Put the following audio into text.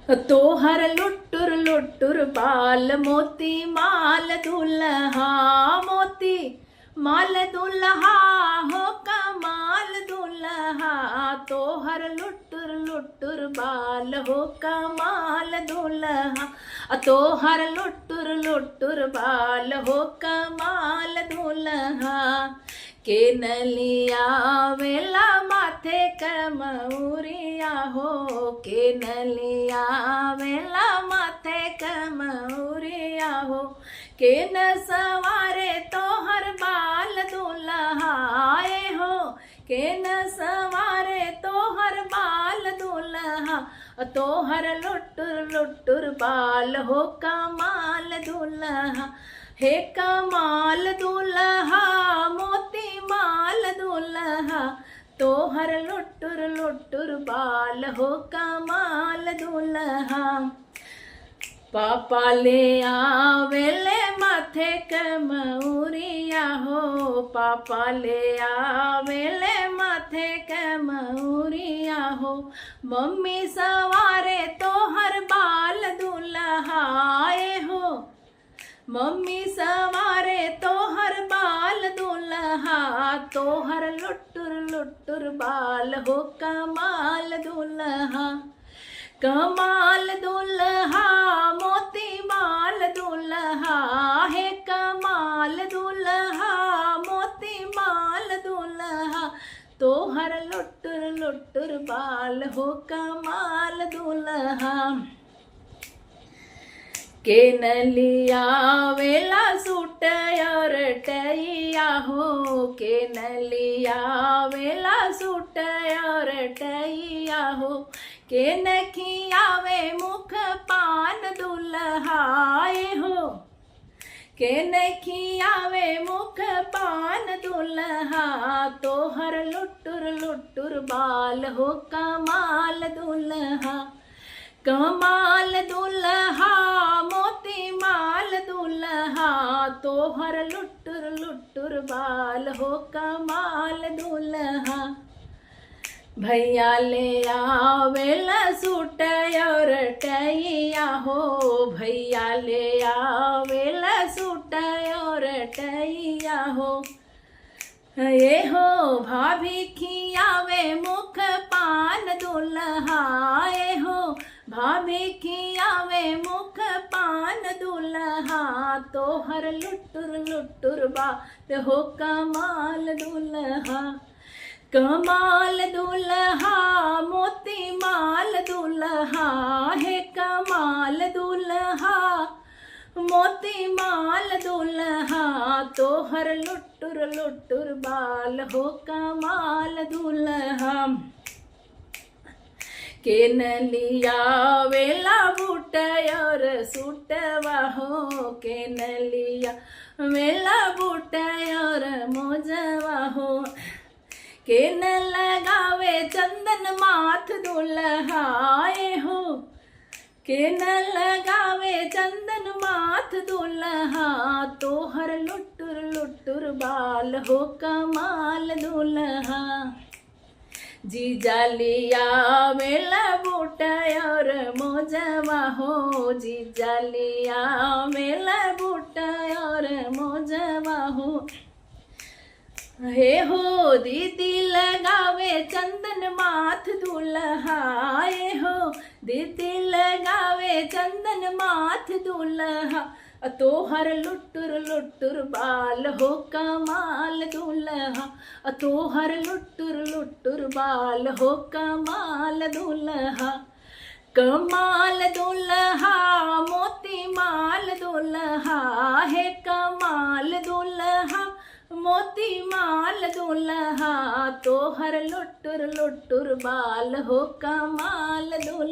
तोहर लुटुर लुटुर बाल मोती माल दुल्हा, मोती माल दुल्हा हो कमाल दुल्हा। तोहर लुटुर लुटुर बाल हो कमाल दुल्हा, तोहर लुटुर लुटुर बाल हो कमाल दुल्हा। के नलिया वेला माथे कमौरिया हो, के नलिया वेला माथे कमौरिया हो। के न सवारे तोहर बाल दुल्हाए हो, के न सवारे तोहर बाल दुल्हा। तोहर लुटुर लुटुर बाल हो कमाल दुल्हा, हे कमाल दुल्हा मोती माल दुल्हा। तोहर लुटुर लुटुर बाल हो कमाल दुल्हा। पापा ले आवेले माथे कमौरिया हो, पापा ले आवेले माथे कमौरिया हो। मम्मी सवारे तोहर बाल दुल्हाए हो, मम्मी सवारे तोहर बाल दुल्हा। तोहर लुटुर लुटुर बाल हो कमाल दुल्हा, कमाल दुल्हा मोती माल दुल्हा। हे कमाल दुल्हा मोती माल दुल्हा। तोहर लुटुर लुटुर बाल हो कमाल दुल्हा। के नलिया वेला सूट और टैया हो, के नलिया वेला सूट और टैया हो। के नखियावे मुख पान दुल्हाए हो, के नखियावे मुख पान दुल्हा। तोहर लुटुर लुटुर बाल हो कमाल दुल्हा, कमाल दुल्हा मोती माल दुल्हा। तोहर लुटुर लुटुर बाल हो कमाल दुल्हा। भैया ले आवेला सूट और टैया हो, भैया ले आवेला सूट और टैया हो। ये हो भाभी खियावे मुख पान दुल्हाए हो, भाभी खियावे मुख पान दुल्हा। तोहर लुटुर लुटुर बाल हो कमाल दुल्हा, कमाल दुल्हा मोती माल दुल्हा। हे कमाल दुल्हा मोती माल दुल्हा। तोहर लुटुर लुटुर बाल हो कमाल दुल्हा। के नलिया वेला बूट और सूटवा हो, के नलिया वेला बूट और मोजवा हो। के न लगावे चंदन माथ दुल्हाए हो, के न लगावे चंदन माथ दुल्हा। तोहर लुटुर लुटुर बाल हो कमाल दुल्हा। जीजा लिया वेला बूट और मोजवा हो, जीजा लिया वेला बूट और मोजवा हो। हे हो दीदी लगावे चंदन माथ दुल्हाए हो, दीदी लगावे चंदन माथ दुल्हा। तोहर लुटुर लुटुर बाल हो कमाल दुल्हा, तोहर लुटुर लुटुर बाल हो कमाल दुल्हा। कमाल दुल्हा मोती माल दुल्हा, हे कमाल दुल्हा मोती माल दुल्हा। तोहर लुटुर लुटुर बाल हो कमाल दुल्हा।